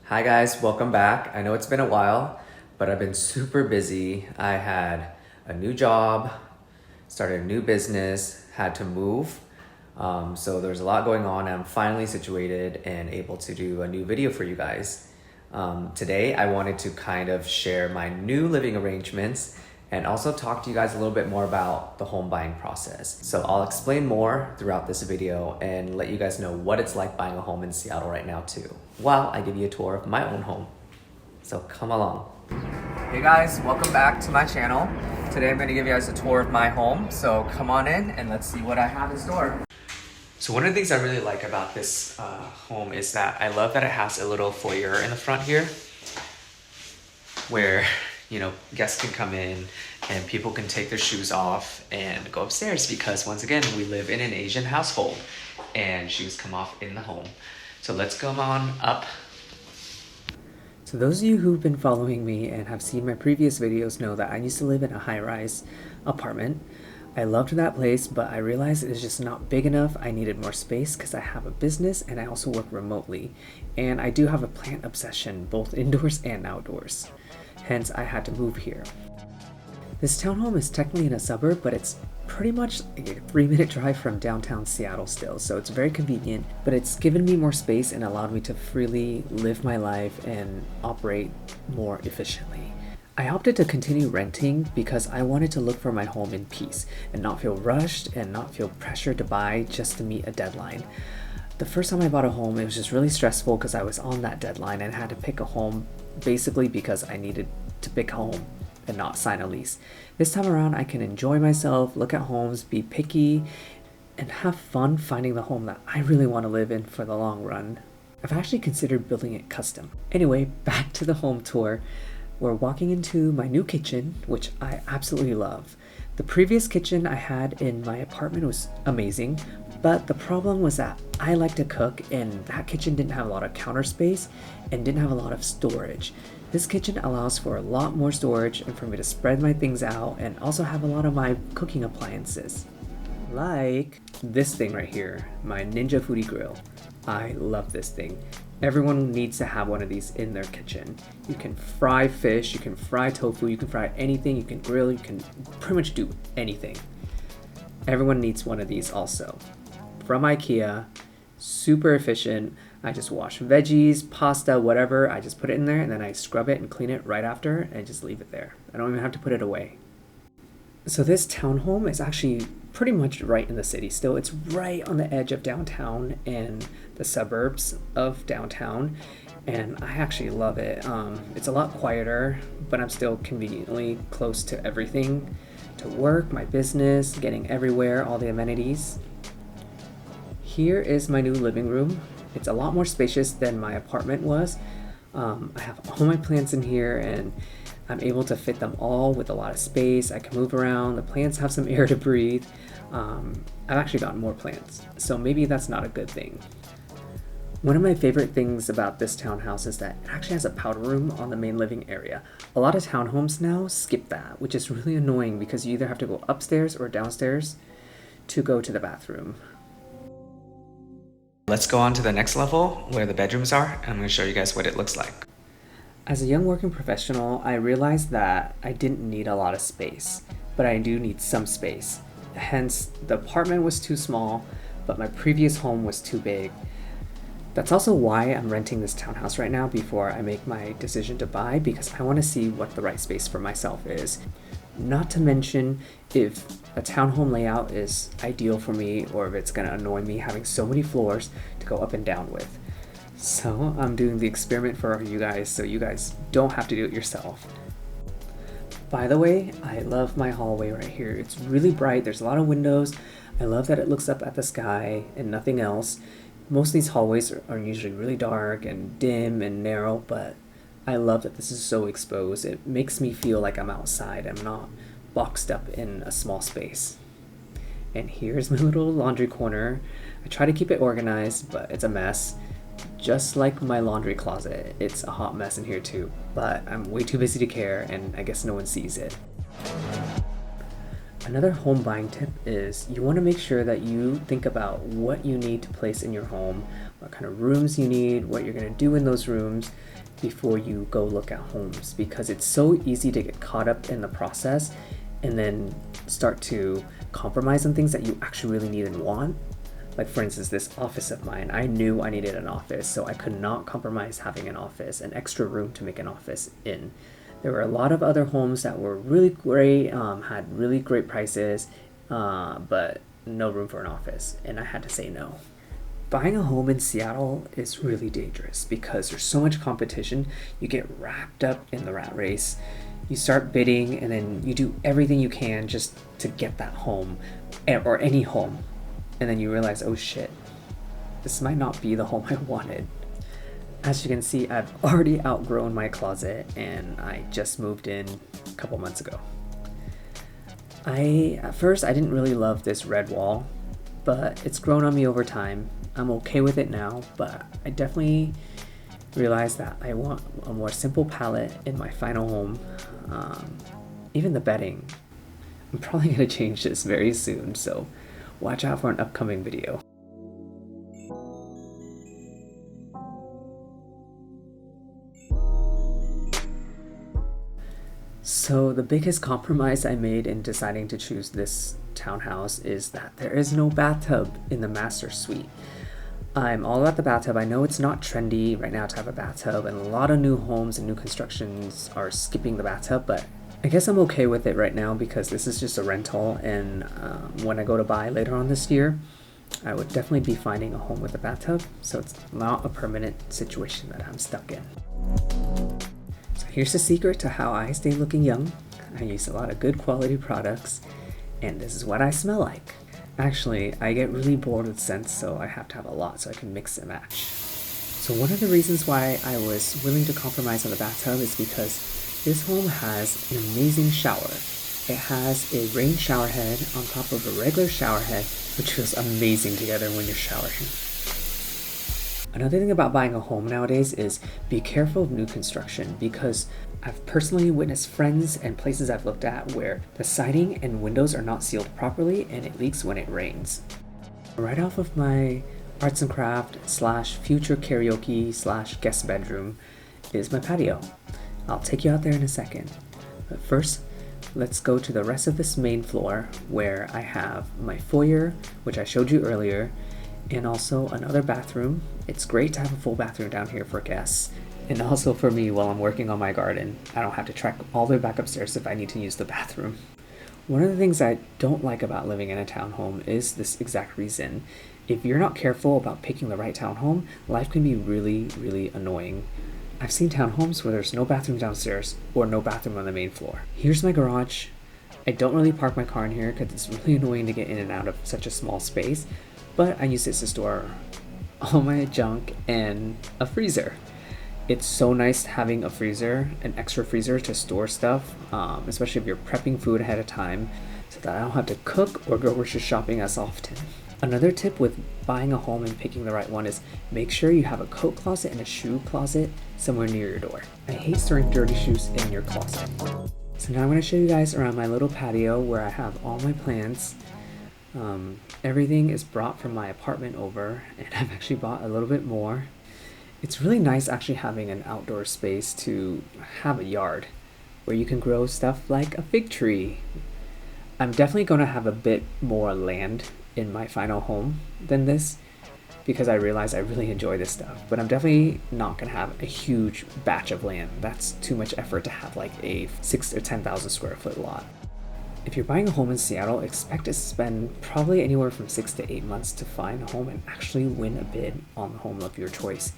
Hi guys, welcome back. I know it's been a while, but I've been super busy. I had a new job, started a new business, had to move. So there's a lot going on. I'm finally situated and able to do a new video for you guys. Today, I wanted to kind of share my new living arrangements and also talk to you guys a little bit more about the home buying process. So I'll explain more throughout this video and let you guys know what it's like buying a home in Seattle right now too, while I give you a tour of my own home. So come along. Hey guys, welcome back to my channel. Today I'm gonna give you guys a tour of my home. So come on in and let's see what I have in store. So one of the things I really like about this home is that I love that it has a little foyer in the front here where guests can come in and people can take their shoes off and go upstairs, because once again, we live in an Asian household and shoes come off in the home. So let's come on up. So those of you who've been following me and have seen my previous videos know that I used to live in a high-rise apartment. I loved that place, but I realized it was just not big enough. I needed more space because I have a business and I also work remotely. And I do have a plant obsession, both indoors and outdoors. Hence, I had to move here. This townhome is technically in a suburb, but it's pretty much like a 3-minute drive from downtown Seattle still, so it's very convenient, but it's given me more space and allowed me to freely live my life and operate more efficiently. I opted to continue renting because I wanted to look for my home in peace and not feel rushed and not feel pressured to buy just to meet a deadline. The first time I bought a home, it was just really stressful because I was on that deadline and had to pick a home basically because I needed to pick a home and not sign a lease. This time around, I can enjoy myself, look at homes, be picky, and have fun finding the home that I really want to live in for the long run. I've actually considered building it custom. Anyway, back to the home tour. We're walking into my new kitchen, which I absolutely love. The previous kitchen I had in my apartment was amazing, but the problem was that I like to cook and that kitchen didn't have a lot of counter space and didn't have a lot of storage. This kitchen allows for a lot more storage and for me to spread my things out and also have a lot of my cooking appliances. Like this thing right here, my Ninja Foodie Grill. I love this thing. Everyone needs to have one of these in their kitchen. You can fry fish, you can fry tofu, you can fry anything, you can grill, you can pretty much do anything. Everyone needs one of these also. From IKEA, super efficient. I just wash veggies, pasta, whatever. I just put it in there and then I scrub it and clean it right after and just leave it there. I don't even have to put it away. So this townhome is actually pretty much right in the city still. It's right on the edge of downtown and the suburbs of downtown, and I actually love it. It's a lot quieter, but I'm still conveniently close to everything, to work, my business, getting everywhere, all the amenities. Here is my new living room. It's a lot more spacious than my apartment was. I have all my plants in here and I'm able to fit them all with a lot of space. I can move around. The plants have some air to breathe. I've actually gotten more plants, so maybe that's not a good thing. One of my favorite things about this townhouse is that it actually has a powder room on the main living area. A lot of townhomes now skip that, which is really annoying because you either have to go upstairs or downstairs to go to the bathroom. Let's go on to the next level where the bedrooms are, and I'm going to show you guys what it looks like. As a young working professional, I realized that I didn't need a lot of space, but I do need some space. Hence, the apartment was too small, but my previous home was too big. That's also why I'm renting this townhouse right now before I make my decision to buy, because I want to see what the right space for myself is. Not to mention if a townhome layout is ideal for me or if it's going to annoy me having so many floors to go up and down with. So I'm doing the experiment for you guys so you guys don't have to do it yourself. By the way, I love my hallway right here. It's really bright. There's a lot of windows. I love that it looks up at the sky and nothing else. Most of these hallways are usually really dark and dim and narrow, but I love that this is so exposed. It makes me feel like I'm outside. I'm not boxed up in a small space. And here's my little laundry corner. I try to keep it organized, but it's a mess. Just like my laundry closet, it's a hot mess in here too, but I'm way too busy to care and I guess no one sees it. Another home buying tip is you want to make sure that you think about what you need to place in your home, what kind of rooms you need, what you're going to do in those rooms before you go look at homes, because it's so easy to get caught up in the process and then start to compromise on things that you actually really need and want. Like for instance, this office of mine, I knew I needed an office, so I could not compromise having an office, an extra room to make an office in. There were a lot of other homes that were really great, had really great prices, but no room for an office, and I had to say no. Buying a home in Seattle is really dangerous because there's so much competition. You get wrapped up in the rat race. You start bidding, and then you do everything you can just to get that home, or any home. And then you realize, oh shit, this might not be the home I wanted. As you can see, I've already outgrown my closet, and I just moved in a couple months ago. At first, I didn't really love this red wall, but it's grown on me over time. I'm okay with it now, but I definitely realized that I want a more simple palette in my final home. Even the bedding. I'm probably going to change this very soon, so watch out for an upcoming video. So the biggest compromise I made in deciding to choose this townhouse is that there is no bathtub in the master suite. I'm all about the bathtub. I know it's not trendy right now to have a bathtub, and a lot of new homes and new constructions are skipping the bathtub, but I guess I'm okay with it right now because this is just a rental, and when I go to buy later on this year, I would definitely be finding a home with a bathtub, so it's not a permanent situation that I'm stuck in. So here's the secret to how I stay looking young. I use a lot of good quality products, and this is what I smell like. Actually, I get really bored with scents, so I have to have a lot so I can mix and match. So one of the reasons why I was willing to compromise on the bathtub is because this home has an amazing shower. It has a rain shower head on top of a regular shower head, which feels amazing together when you're showering. Another thing about buying a home nowadays is be careful of new construction, because I've personally witnessed friends and places I've looked at where the siding and windows are not sealed properly and it leaks when it rains. Right off of my arts and craft / future karaoke / guest bedroom is my patio. I'll take you out there in a second. But first, let's go to the rest of this main floor where I have my foyer, which I showed you earlier, and also another bathroom. It's great to have a full bathroom down here for guests, and also for me while I'm working on my garden. I don't have to trek all the way back upstairs if I need to use the bathroom. One of the things I don't like about living in a townhome is this exact reason. If you're not careful about picking the right townhome, life can be really, really annoying. I've seen townhomes where there's no bathroom downstairs or no bathroom on the main floor. Here's my garage. I don't really park my car in here because it's really annoying to get in and out of such a small space, but I use it to store all my junk and a freezer. It's so nice having a freezer, an extra freezer to store stuff, especially if you're prepping food ahead of time, so that I don't have to cook or go grocery shopping as often. Another tip with buying a home and picking the right one is make sure you have a coat closet and a shoe closet somewhere near your door. I hate storing dirty shoes in your closet. So now I'm going to show you guys around my little patio where I have all my plants. Everything is brought from my apartment over, and I've actually bought a little bit more. It's really nice actually having an outdoor space to have a yard where you can grow stuff like a fig tree. I'm definitely going to have a bit more land in my final home than this because I realize I really enjoy this stuff, but I'm definitely not going to have a huge batch of land. That's too much effort to have like a 6,000 or 10,000 square foot lot. If you're buying a home in Seattle, expect to spend probably anywhere from 6 to 8 months to find a home and actually win a bid on the home of your choice.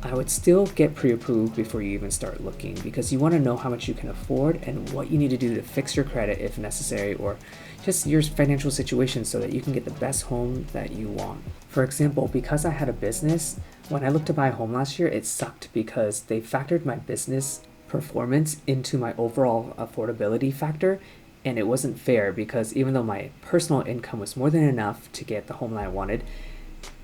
I would still get pre-approved before you even start looking because you want to know how much you can afford and what you need to do to fix your credit if necessary, or just your financial situation so that you can get the best home that you want. For example, because I had a business, when I looked to buy a home last year, it sucked because they factored my business performance into my overall affordability factor, and it wasn't fair because even though my personal income was more than enough to get the home that I wanted,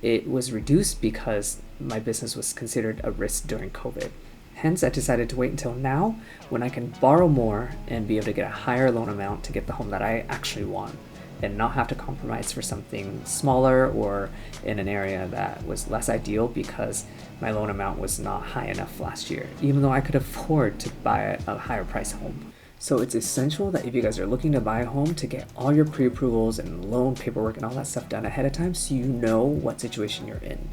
it was reduced because my business was considered a risk during COVID. Hence, I decided to wait until now when I can borrow more and be able to get a higher loan amount to get the home that I actually want and not have to compromise for something smaller or in an area that was less ideal because my loan amount was not high enough last year, even though I could afford to buy a higher price home. So it's essential that if you guys are looking to buy a home, to get all your pre-approvals and loan paperwork and all that stuff done ahead of time so you know what situation you're in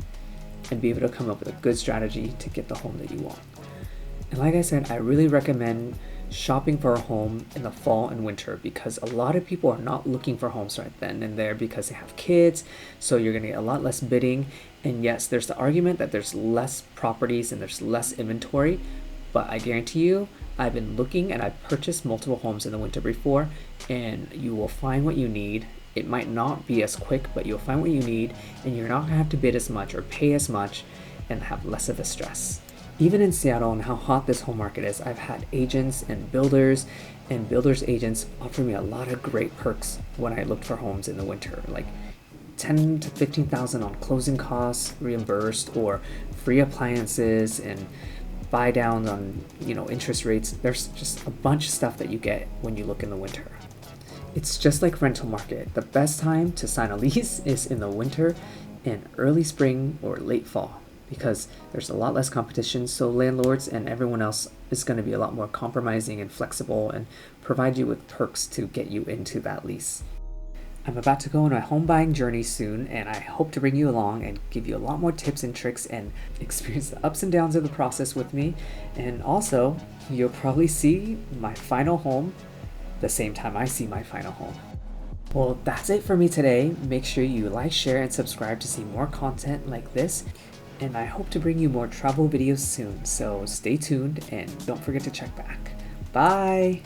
and be able to come up with a good strategy to get the home that you want. And like I said, I really recommend shopping for a home in the fall and winter because a lot of people are not looking for homes right then and there because they have kids, so you're going to get a lot less bidding. And yes, there's the argument that there's less properties and there's less inventory, but I guarantee you, I've been looking and I've purchased multiple homes in the winter before, and you will find what you need. It might not be as quick, but you'll find what you need, and you're not going to have to bid as much or pay as much and have less of the stress. Even in Seattle and how hot this home market is, I've had agents and builders agents offer me a lot of great perks when I looked for homes in the winter, like 10 to 15,000 on closing costs reimbursed, or free appliances and buy downs on interest rates. There's just a bunch of stuff that you get when you look in the winter. It's just like rental market. The best time to sign a lease is in the winter and early spring or late fall, because there's a lot less competition, so landlords and everyone else is going to be a lot more compromising and flexible and provide you with perks to get you into that lease. I'm about to go on a home buying journey soon, and I hope to bring you along and give you a lot more tips and tricks and experience the ups and downs of the process with me. And also, you'll probably see my final home the same time I see my final home. Well, that's it for me today. Make sure you like, share, and subscribe to see more content like this. And I hope to bring you more travel videos soon, so stay tuned and don't forget to check back. Bye!